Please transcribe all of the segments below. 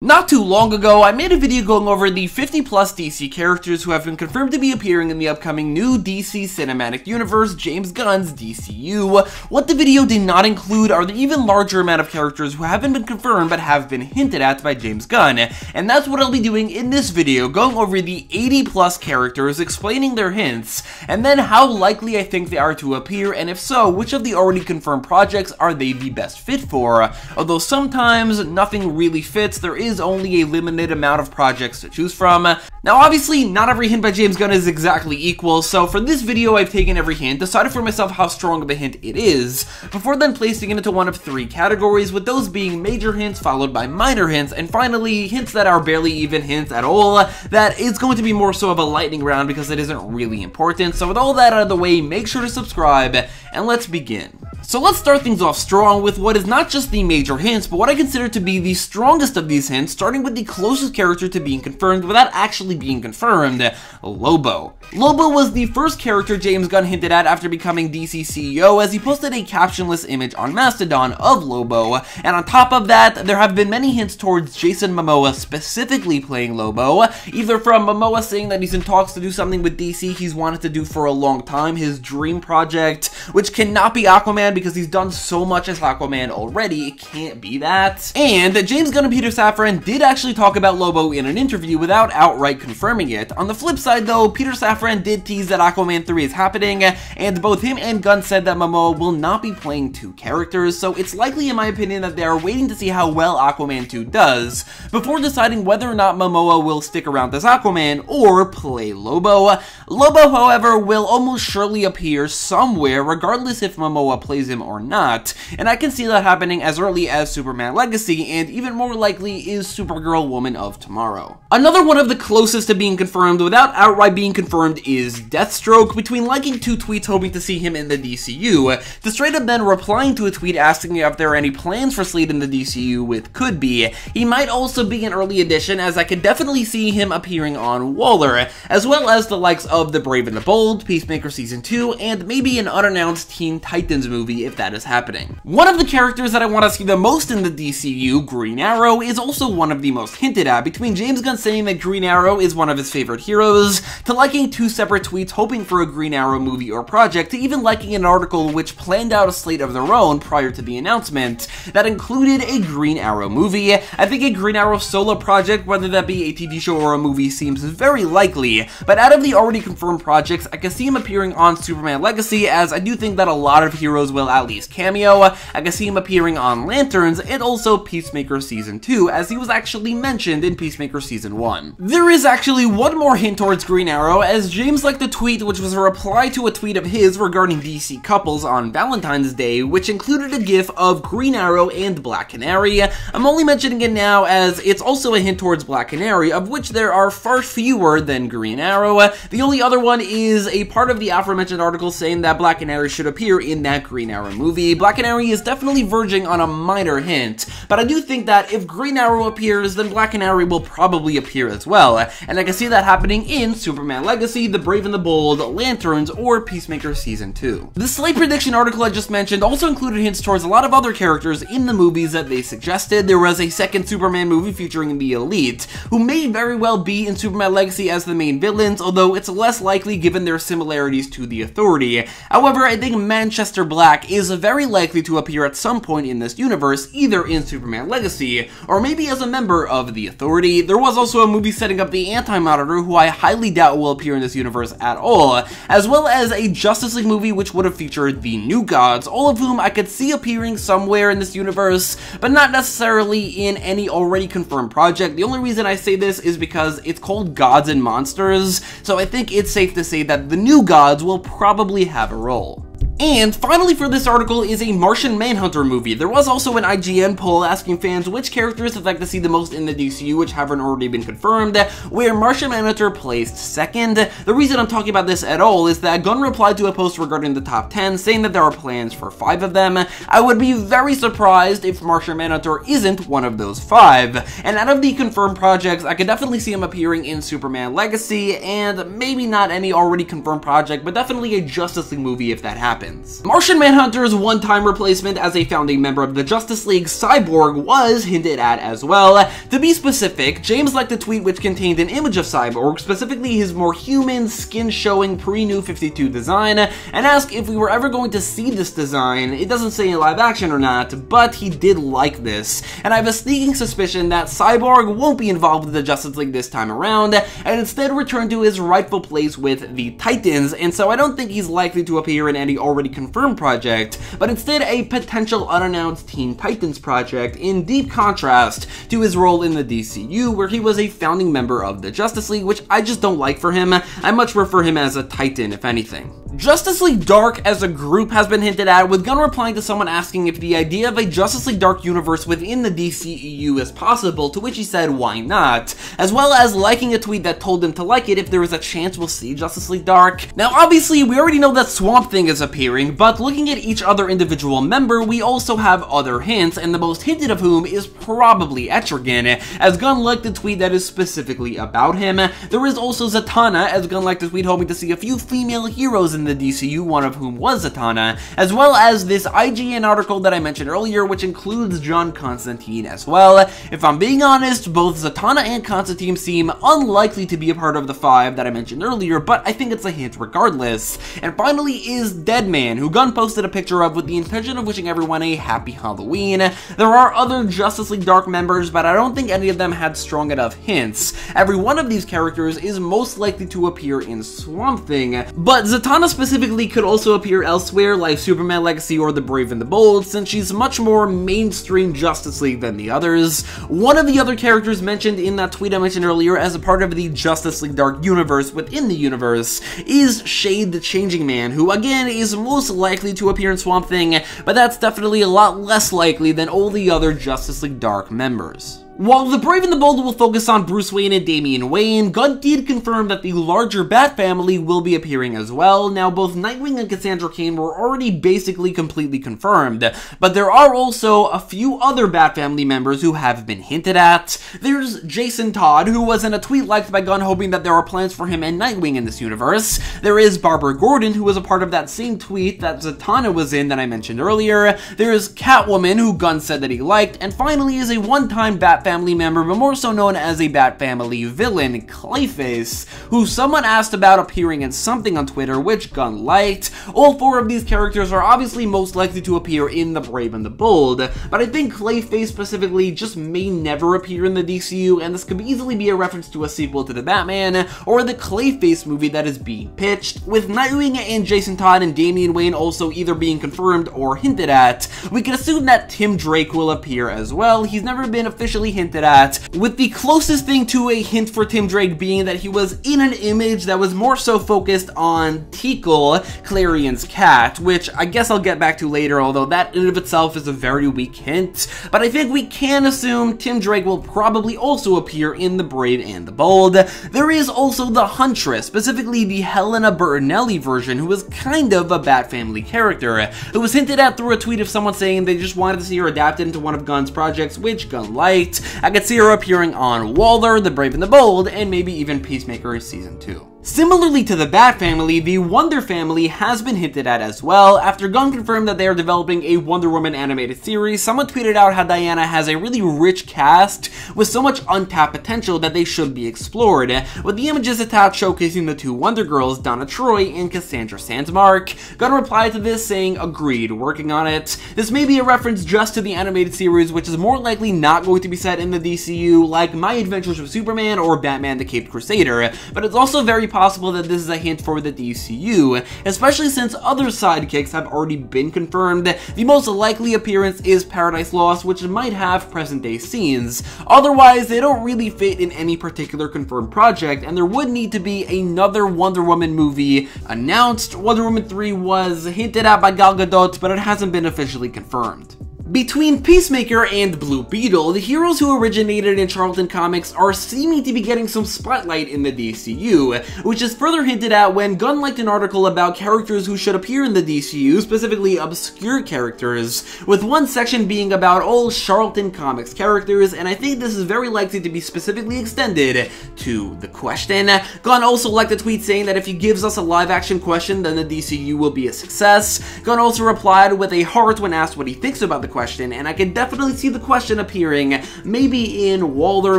Not too long ago, I made a video going over the 50 plus DC characters who have been confirmed to be appearing in the upcoming new DC Cinematic Universe, James Gunn's DCU. What the video did not include are the even larger amount of characters who haven't been confirmed but have been hinted at by James Gunn, and that's what I'll be doing in this video, going over the 80 plus characters, explaining their hints, and then how likely I think they are to appear, and if so, which of the already confirmed projects are they the best fit for. Although sometimes nothing really fits, there is only a limited amount of projects to choose from. Now obviously, not every hint by James Gunn is exactly equal, so for this video I've taken every hint, decided for myself how strong of a hint it is, before then placing it into one of three categories, with those being major hints followed by minor hints, and finally hints that are barely even hints at all. That is going to be more so of a lightning round because it isn't really important. So with all that out of the way, make sure to subscribe, and let's begin. So let's start things off strong with what is not just the major hints, but what I consider to be the strongest of these hints, starting with the closest character to being confirmed without actually being confirmed, Lobo. Lobo was the first character James Gunn hinted at after becoming DC CEO, as he posted a captionless image on Mastodon of Lobo, and on top of that, there have been many hints towards Jason Momoa specifically playing Lobo, either from Momoa saying that he's in talks to do something with DC he's wanted to do for a long time, his dream project, which cannot be Aquaman because he's done so much as Aquaman already, it can't be that. And James Gunn and Peter Safran did actually talk about Lobo in an interview without outright confirming it. On the flip side though, Peter Safran did tease that Aquaman 3 is happening, and both him and Gunn said that Momoa will not be playing two characters, so it's likely in my opinion that they are waiting to see how well Aquaman 2 does, before deciding whether or not Momoa will stick around as Aquaman or play Lobo. Lobo, however, will almost surely appear somewhere, regardless if Momoa plays him or not, and I can see that happening as early as Superman Legacy, and even more likely is Supergirl Woman of Tomorrow. Another one of the closest to being confirmed without outright being confirmed is Deathstroke, between liking two tweets hoping to see him in the DCU, to straight up then replying to a tweet asking if there are any plans for Slade in the DCU with could be. He might also be an early addition, as I could definitely see him appearing on Waller, as well as the likes of The Brave and the Bold, Peacemaker Season 2, and maybe an unannounced Teen Titans movie if that is happening. One of the characters that I want to see the most in the DCU, Green Arrow, is also one of the most hinted at, between James Gunn saying that Green Arrow is one of his favorite heroes, to liking two separate tweets hoping for a Green Arrow movie or project, to even liking an article which planned out a slate of their own prior to the announcement that included a Green Arrow movie. I think a Green Arrow solo project, whether that be a TV show or a movie, seems very likely, but out of the already confirmed projects, I can see him appearing on Superman Legacy, as I do think that a lot of heroes will at least cameo. I can see him appearing on Lanterns, and also Peacemaker Season 2, as he was actually mentioned in Peacemaker Season 1. There is actually one more hint towards Green Arrow, as James liked the tweet which was a reply to a tweet of his regarding DC couples on Valentine's Day, which included a gif of Green Arrow and Black Canary. I'm only mentioning it now as it's also a hint towards Black Canary, of which there are far fewer than Green Arrow. The only other one is a part of the aforementioned article saying that Black Canary should appear in that Green Arrow movie. Black Canary is definitely verging on a minor hint, but I do think that if Green Arrow appears, then Black Canary will probably appear as well, and I can see that happening in Superman Legacy, The Brave and the Bold, Lanterns, or Peacemaker Season 2. The slate prediction article I just mentioned also included hints towards a lot of other characters in the movies that they suggested. There was a second Superman movie featuring the Elite, who may very well be in Superman Legacy as the main villains, although it's less likely given their similarities to the Authority. However, I think Manchester Black is very likely to appear at some point in this universe, either in Superman Legacy, or maybe as a member of the Authority. There was also a movie setting up the Anti-Monitor, who I highly doubt will appear in this universe at all, as well as a Justice League movie which would have featured the New Gods, all of whom I could see appearing somewhere in this universe, but not necessarily in any already confirmed project. The only reason I say this is because it's called Gods and Monsters, so I think it's safe to say that the New Gods will probably have a role. And finally for this article is a Martian Manhunter movie. There was also an IGN poll asking fans which characters they'd like to see the most in the DCU which haven't already been confirmed, where Martian Manhunter placed second. The reason I'm talking about this at all is that Gunn replied to a post regarding the top 10 saying that there are plans for 5 of them. I would be very surprised if Martian Manhunter isn't one of those 5. And out of the confirmed projects, I could definitely see him appearing in Superman Legacy, and maybe not any already confirmed project, but definitely a Justice League movie if that happens. happens. Martian Manhunter's one-time replacement as a founding member of the Justice League, Cyborg, was hinted at as well. To be specific, James liked a tweet which contained an image of Cyborg, specifically his more human, skin-showing pre-New 52 design, and asked if we were ever going to see this design. It doesn't say in live action or not, but he did like this, and I have a sneaking suspicion that Cyborg won't be involved with the Justice League this time around, and instead return to his rightful place with the Titans, and so I don't think he's likely to appear in any already confirmed project, but instead a potential unannounced Teen Titans project, in deep contrast to his role in the DCU, where he was a founding member of the Justice League, which I just don't like for him. I much prefer him as a Titan, if anything. Justice League Dark as a group has been hinted at, with Gunn replying to someone asking if the idea of a Justice League Dark universe within the DCEU is possible, to which he said, why not? As well as liking a tweet that told him to like it if there is a chance we'll see Justice League Dark. Now obviously we already know that Swamp Thing is appearing, but looking at each other individual member, we also have other hints, and the most hinted of whom is probably Etrigan, as Gunn liked a tweet that is specifically about him. There is also Zatanna, as Gunn liked a tweet hoping to see a few female heroes in the DCU, one of whom was Zatanna, as well as this IGN article that I mentioned earlier, which includes John Constantine as well. If I'm being honest, both Zatanna and Constantine seem unlikely to be a part of the 5 that I mentioned earlier, but I think it's a hint regardless. And finally is Deadman, who Gunn posted a picture of with the intention of wishing everyone a happy Halloween. There are other Justice League Dark members, but I don't think any of them had strong enough hints. Every one of these characters is most likely to appear in Swamp Thing, but Zatanna specifically could also appear elsewhere, like Superman Legacy or The Brave and the Bold, since she's much more mainstream Justice League than the others. One of the other characters mentioned in that tweet I mentioned earlier as a part of the Justice League Dark universe within the universe is Shade the Changing Man, who again is most likely to appear in Swamp Thing, but that's definitely a lot less likely than all the other Justice League Dark members. While The Brave and the Bold will focus on Bruce Wayne and Damian Wayne, Gunn did confirm that the larger Bat family will be appearing as well. Now, both Nightwing and Cassandra Cain were already basically completely confirmed, but there are also a few other Bat family members who have been hinted at. There's Jason Todd, who was in a tweet liked by Gunn hoping that there are plans for him and Nightwing in this universe. There is Barbara Gordon, who was a part of that same tweet that Zatanna was in that I mentioned earlier. There's Catwoman, who Gunn said that he liked, and finally is a one-time Bat family member, but more so known as a Bat family villain, Clayface, who someone asked about appearing in something on Twitter, which Gunn liked. All 4 of these characters are obviously most likely to appear in The Brave and the Bold, but I think Clayface specifically just may never appear in the DCU, and this could easily be a reference to a sequel to the Batman, or the Clayface movie that is being pitched. With Nightwing and Jason Todd and Damian Wayne also either being confirmed or hinted at, we can assume that Tim Drake will appear as well. He's never been officially hinted at, with the closest thing to a hint for Tim Drake being that he was in an image that was more so focused on Tikal, Clarion's cat, which I guess I'll get back to later, although that in and of itself is a very weak hint. But I think we can assume Tim Drake will probably also appear in The Brave and the Bold. There is also the Huntress, specifically the Helena Bertinelli version, who is kind of a Bat family character, who was hinted at through a tweet of someone saying they just wanted to see her adapted into one of Gunn's projects, which Gunn liked. I could see her appearing on Waller, The Brave and the Bold, and maybe even Peacemaker Season 2. Similarly to the Bat family, the Wonder family has been hinted at as well. After Gunn confirmed that they are developing a Wonder Woman animated series, someone tweeted out how Diana has a really rich cast with so much untapped potential that they should be explored, with the images attached showcasing the 2 Wonder Girls, Donna Troy and Cassandra Sandmark. Gunn replied to this saying, agreed, working on it. This may be a reference just to the animated series, which is more likely not going to be set in the DCU, like My Adventures with Superman or Batman the Caped Crusader, but it's also very possible that this is a hint for the DCU, especially since other sidekicks have already been confirmed. The most likely appearance is Paradise Lost, which might have present-day scenes. Otherwise, they don't really fit in any particular confirmed project, and there would need to be another Wonder Woman movie announced. Wonder Woman 3 was hinted at by Gal Gadot, but it hasn't been officially confirmed. Between Peacemaker and Blue Beetle, the heroes who originated in Charlton Comics are seeming to be getting some spotlight in the DCU, which is further hinted at when Gunn liked an article about characters who should appear in the DCU, specifically obscure characters, with one section being about old Charlton Comics characters, and I think this is very likely to be specifically extended to The Question. Gunn also liked a tweet saying that if he gives us a live-action Question, then the DCU will be a success. Gunn also replied with a heart when asked what he thinks about The Question, and I can definitely see The Question appearing, maybe in Waller,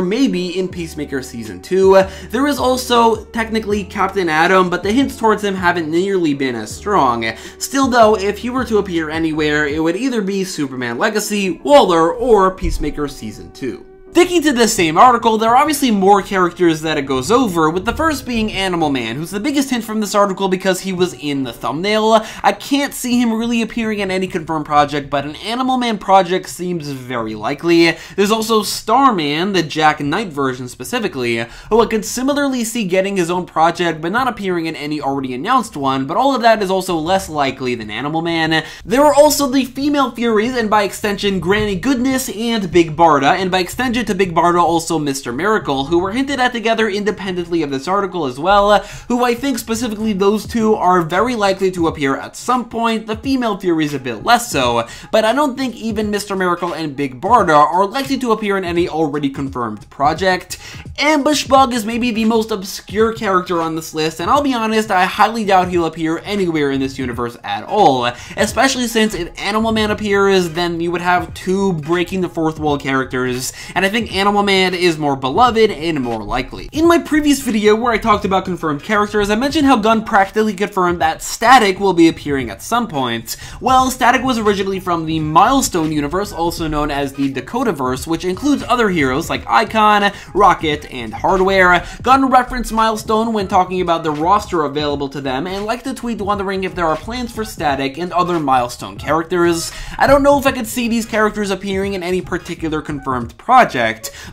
maybe in Peacemaker Season 2. There is also, technically, Captain Atom, but the hints towards him haven't nearly been as strong. Still though, if he were to appear anywhere, it would either be Superman Legacy, Waller, or Peacemaker Season 2. Sticking to this same article, there are obviously more characters that it goes over, with the first being Animal Man, who's the biggest hint from this article because he was in the thumbnail. I can't see him really appearing in any confirmed project, but an Animal Man project seems very likely. There's also Starman, the Jack Knight version specifically, who I could similarly see getting his own project, but not appearing in any already announced one, but all of that is also less likely than Animal Man. There are also the female Furies, and by extension Granny Goodness and Big Barda, and by extension to Big Barda also Mr. Miracle, who were hinted at together independently of this article as well, who I think specifically those two are very likely to appear at some point, the female Furies a bit less so, but I don't think even Mr. Miracle and Big Barda are likely to appear in any already confirmed project. Ambush Bug is maybe the most obscure character on this list, and I'll be honest, I highly doubt he'll appear anywhere in this universe at all, especially since if Animal Man appears, then you would have two breaking the fourth wall characters, and I think Animal Man is more beloved and more likely. In my previous video where I talked about confirmed characters, I mentioned how Gunn practically confirmed that Static will be appearing at some point. Well, Static was originally from the Milestone universe, also known as the Dakotaverse, which includes other heroes like Icon, Rocket, and Hardware. Gunn referenced Milestone when talking about the roster available to them, and liked to tweet wondering if there are plans for Static and other Milestone characters. I don't know if I could see these characters appearing in any particular confirmed project,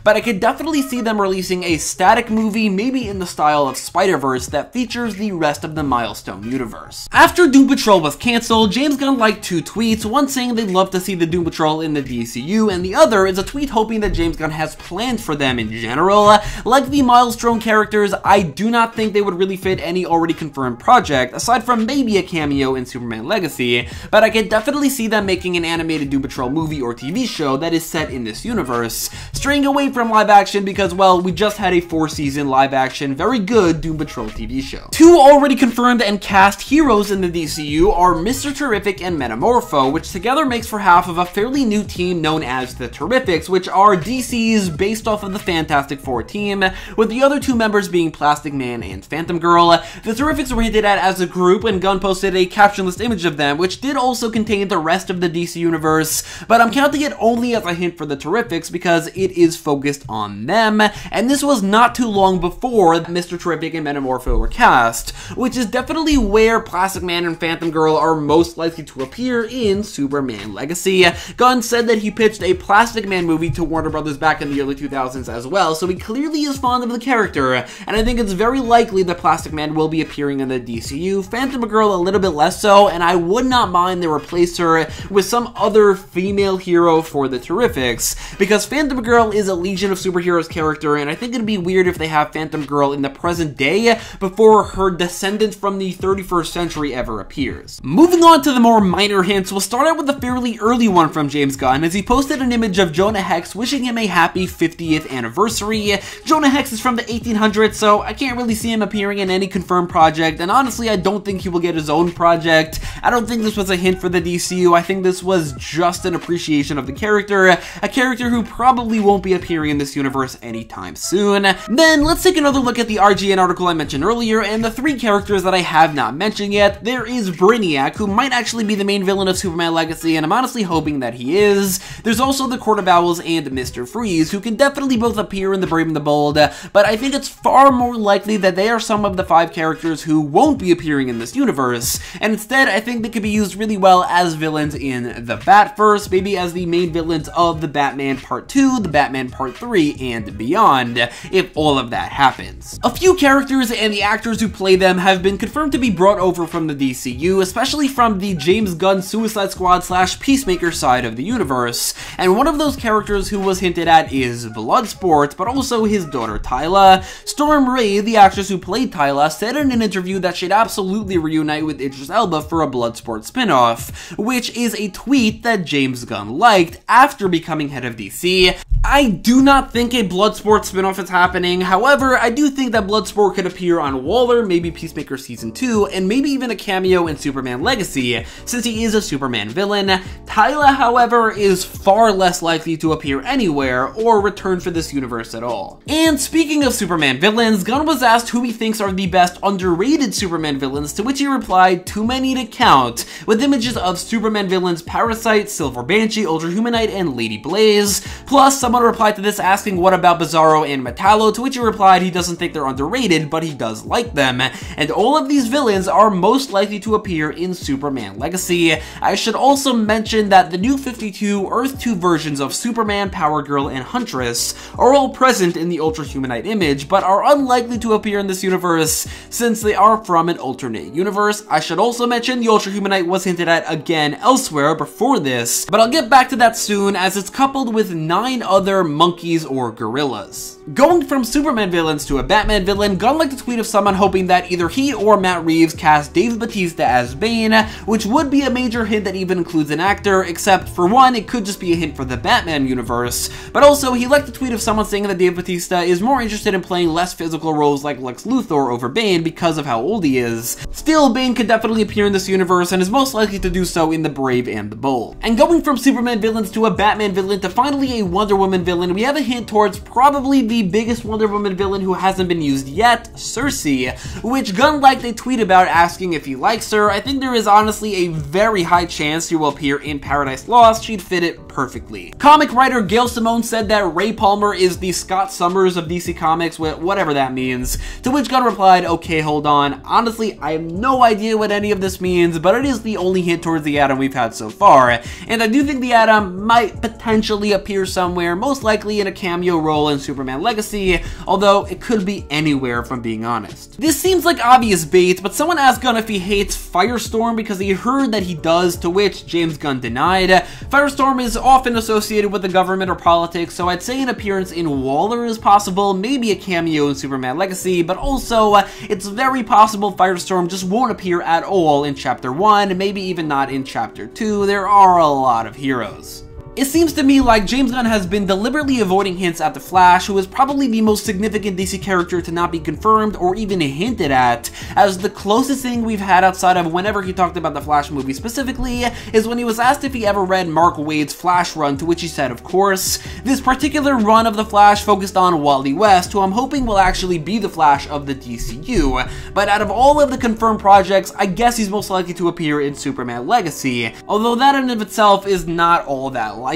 but I could definitely see them releasing a Static movie, maybe in the style of Spider-Verse, that features the rest of the Milestone universe. After Doom Patrol was cancelled, James Gunn liked two tweets, one saying they'd love to see the Doom Patrol in the DCU, and the other is a tweet hoping that James Gunn has plans for them in general. Like the Milestone characters, I do not think they would really fit any already confirmed project, aside from maybe a cameo in Superman Legacy, but I could definitely see them making an animated Doom Patrol movie or TV show that is set in this universe, straying away from live action because, well, we just had a 4-season live action, very good Doom Patrol TV show. Two already confirmed and cast heroes in the DCU are Mr. Terrific and Metamorpho, which together makes for half of a fairly new team known as the Terrifics, which are DC's based off of the Fantastic Four team, with the other two members being Plastic Man and Phantom Girl. The Terrifics were hinted at as a group, and Gunn posted a captionless image of them, which did also contain the rest of the DC universe, but I'm counting it only as a hint for the Terrifics because it is focused on them, and this was not too long before Mr. Terrific and Metamorpho were cast, which is definitely where Plastic Man and Phantom Girl are most likely to appear in Superman Legacy. Gunn said that he pitched a Plastic Man movie to Warner Brothers back in the early 2000s as well, so he clearly is fond of the character, and I think it's very likely that Plastic Man will be appearing in the DCU. Phantom Girl a little bit less so, and I would not mind they replace her with some other female hero for the Terrifics, because Phantom Girl is a Legion of Superheroes character, and I think it'd be weird if they have Phantom Girl in the present day before her descendant from the 31st century ever appears. Moving on to the more minor hints, we'll start out with a fairly early one from James Gunn, as he posted an image of Jonah Hex wishing him a happy 50th anniversary. Jonah Hex is from the 1800s, so I can't really see him appearing in any confirmed project, and honestly I don't think he will get his own project. I don't think this was a hint for the DCU, I think this was just an appreciation of the character, a character who probably won't be appearing in this universe anytime soon. Then let's take another look at the RGN article I mentioned earlier, and the three characters that I have not mentioned yet. There is Brainiac, who might actually be the main villain of Superman Legacy, and I'm honestly hoping that he is. There's also the Court of Owls and Mr. Freeze, who can definitely both appear in the Brave and the the Bold, but I think it's far more likely that they are some of the 5 characters who won't be appearing in this universe, and instead I think they could be used really well as villains in the Batverse, maybe as the main villains of the Batman Part 2, the Batman Part 3, and beyond, if all of that happens. A few characters and the actors who play them have been confirmed to be brought over from the DCU, especially from the James Gunn Suicide Squad / Peacemaker side of the universe, and one of those characters who was hinted at is Bloodsport, but also his daughter Tyla. Storm Ray, the actress who played Tyla, said in an interview that she'd absolutely reunite with Idris Elba for a Bloodsport spin-off, which is a tweet that James Gunn liked after becoming head of DC. I do not think a Bloodsport spin-off is happening, however, I do think that Bloodsport could appear on Waller, maybe Peacemaker Season 2, and maybe even a cameo in Superman Legacy, since he is a Superman villain. Tyla, however, is far less likely to appear anywhere or return for this universe at all. And speaking of Superman villains, Gunn was asked who he thinks are the best underrated Superman villains, to which he replied, "Too many to count," with images of Superman villains Parasite, Silver Banshee, Ultra Humanite, and Lady Blaze. Plus, someone replied to this asking what about Bizarro and Metallo, to which he replied he doesn't think they're underrated, but he does like them. And all of these villains are most likely to appear in Superman Legacy. I should also mention that the new 52 Earth 2 versions of Superman, Power Girl, and Huntress are all present in the Ultra Humanite image, but are unlikely to appear in this universe since they are from an alternate universe. I should also mention the Ultra Humanite was hinted at again elsewhere before this, but I'll get back to that soon as it's coupled with 9 other monkeys or gorillas. Going from Superman villains to a Batman villain, Gunn liked a tweet of someone hoping that either he or Matt Reeves cast Dave Bautista as Bane, which would be a major hint that even includes an actor, except for one, it could just be a hint for the Batman universe, but also he liked a tweet of someone saying that Dave Bautista is more interested in playing less physical roles like Lex Luthor over Bane because of how old he is. Still, Bane could definitely appear in this universe and is most likely to do so in The Brave and the Bold. And going from Superman villains to a Batman villain to finally a Wonder Woman villain, we have a hint towards probably the biggest Wonder Woman villain who hasn't been used yet, Cersei, which Gunn liked a tweet about asking if he likes her. I think there is honestly a very high chance she will appear in Paradise Lost. She'd fit it perfectly. Comic writer Gail Simone said that Ray Palmer is the Scott Summers of DC Comics, whatever that means, to which Gunn replied, "Okay, hold on. Honestly, I have no idea what any of this means, but it is the only hint towards the Atom we've had so far, and I do think the Atom might potentially appear somewhere, most likely in a cameo role in Superman Legacy, although it could be anywhere if I'm being honest." This seems like obvious bait, but someone asked Gunn if he hates Firestorm because he heard that he does, to which James Gunn denied. Firestorm is often associated with the government or politics, so I'd say an appearance in Waller is possible, maybe a cameo in Superman Legacy, but also it's very possible Firestorm just won't appear at all in Chapter 1, maybe even not in Chapter 2. There are a lot of heroes. It seems to me like James Gunn has been deliberately avoiding hints at The Flash, who is probably the most significant DC character to not be confirmed or even hinted at, as the closest thing we've had outside of whenever he talked about the Flash movie specifically is when he was asked if he ever read Mark Waid's Flash run, to which he said of course. This particular run of The Flash focused on Wally West, who I'm hoping will actually be the Flash of the DCU, but out of all of the confirmed projects, I guess he's most likely to appear in Superman Legacy, although that in and of itself is not all that likely.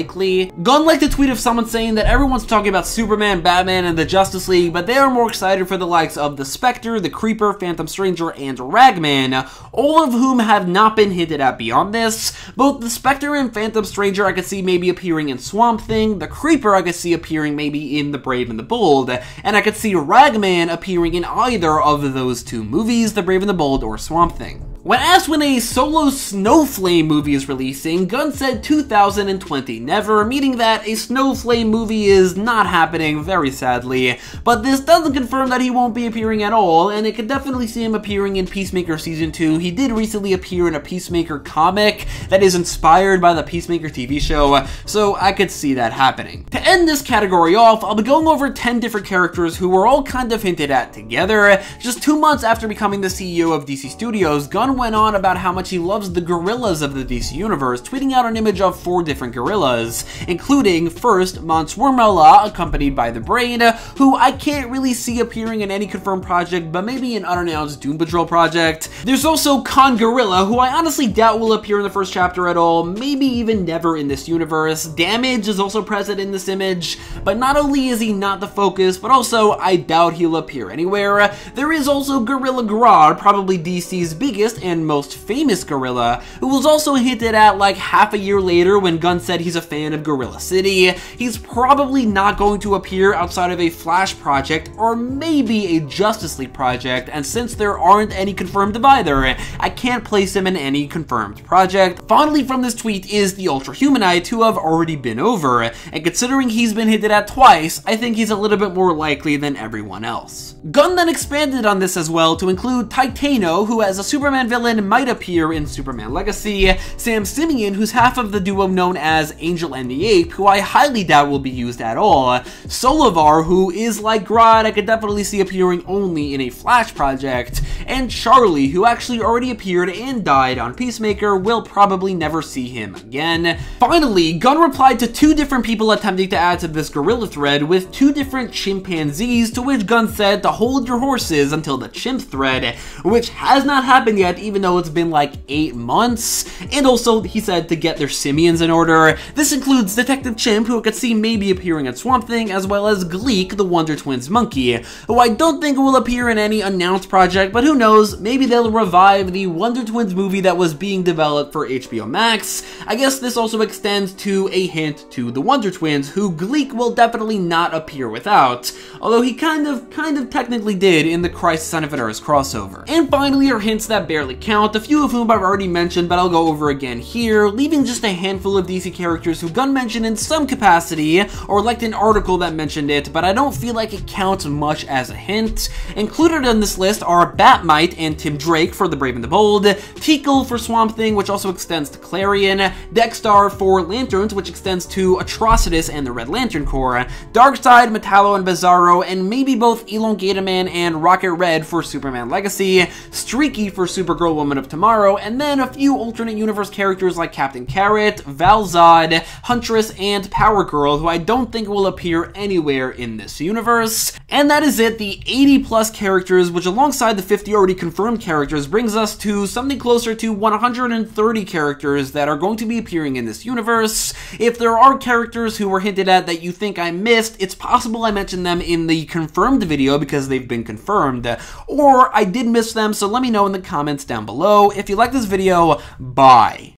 Gunn liked a tweet of someone saying that everyone's talking about Superman, Batman, and the Justice League, but they are more excited for the likes of the Spectre, the Creeper, Phantom Stranger, and Ragman, all of whom have not been hinted at beyond this. Both the Spectre and Phantom Stranger I could see maybe appearing in Swamp Thing, the Creeper I could see appearing maybe in The Brave and the Bold, and I could see Ragman appearing in either of those 2 movies, The Brave and the Bold or Swamp Thing. When asked when a solo Snowflame movie is releasing, Gunn said 2020 never, meaning that a Snowflame movie is not happening, very sadly. But this doesn't confirm that he won't be appearing at all, and it could definitely see him appearing in Peacemaker Season 2. He did recently appear in a Peacemaker comic that is inspired by the Peacemaker TV show, so I could see that happening. To end this category off, I'll be going over 10 different characters who were all kind of hinted at together. Just 2 months after becoming the CEO of DC Studios, Gunn Gunn went on about how much he loves the gorillas of the DC Universe, tweeting out an image of 4 different gorillas, including, first, Monswarmela, accompanied by the Brain, who I can't really see appearing in any confirmed project, but maybe an unannounced Doom Patrol project. There's also Gorilla, who I honestly doubt will appear in the first chapter at all, maybe even never in this universe. Damage is also present in this image, but not only is he not the focus, but also I doubt he'll appear anywhere. There is also Gorilla Grodd, probably DC's biggest and most famous gorilla, who was also hinted at like half a year later when Gunn said he's a fan of Gorilla City. He's probably not going to appear outside of a Flash project or maybe a Justice League project, and since there aren't any confirmed of either, I can't place him in any confirmed project. Finally, from this tweet is the Ultra Humanites, who have already been over, and considering he's been hinted at twice, I think he's a little bit more likely than everyone else. Gunn then expanded on this as well to include Titano, who as a Superman villain might appear in Superman Legacy, Sam Simeon, who's half of the duo known as Angel and the Ape, who I highly doubt will be used at all, Solivar, who is like Grodd, I could definitely see appearing only in a Flash project, and Charlie, who actually already appeared and died on Peacemaker, will probably never see him again. Finally, Gunn replied to 2 different people attempting to add to this gorilla thread with 2 different chimpanzees, to which Gunn said to hold your horses until the chimp thread, which has not happened yet even though it's been like 8 months, and also he said to get their simians in order. This includes Detective Chimp, who I could see maybe appearing in Swamp Thing, as well as Gleek, the Wonder Twins monkey, who I don't think will appear in any announced project, but who knows, maybe they'll revive the Wonder Twins movie that was being developed for HBO Max. I guess this also extends to a hint to the Wonder Twins, who Gleek will definitely not appear without, although he kind of technically did in the Crisis on Infinite Earths crossover. And finally are hints that barely count, a few of whom I've already mentioned, but I'll go over again here, leaving just a handful of DC characters who Gunn mentioned in some capacity, or liked an article that mentioned it, but I don't feel like it counts much as a hint. Included on this list are Batmite and Tim Drake for The Brave and the Bold, Tikal for Swamp Thing, which also extends to Clarion, Dexstar for Lanterns, which extends to Atrocitus and the Red Lantern Corps, Darkseid, Metallo, and Bizarro, and maybe both Elongator Man and Rocket Red for Superman Legacy, Streaky for Supergirl Woman of Tomorrow, and then a few alternate universe characters like Captain Carrot, Val-Zod, Huntress, and Power Girl, who I don't think will appear anywhere in this universe. And that is it, the 80+ characters, which alongside the 50 already confirmed characters brings us to something closer to 130 characters that are going to be appearing in this universe. If there are characters who were hinted at that you think I missed, it's possible I mentioned them in the confirmed video because they've been confirmed, or I did miss them, so let me know in the comments down below. If you like this video, bye.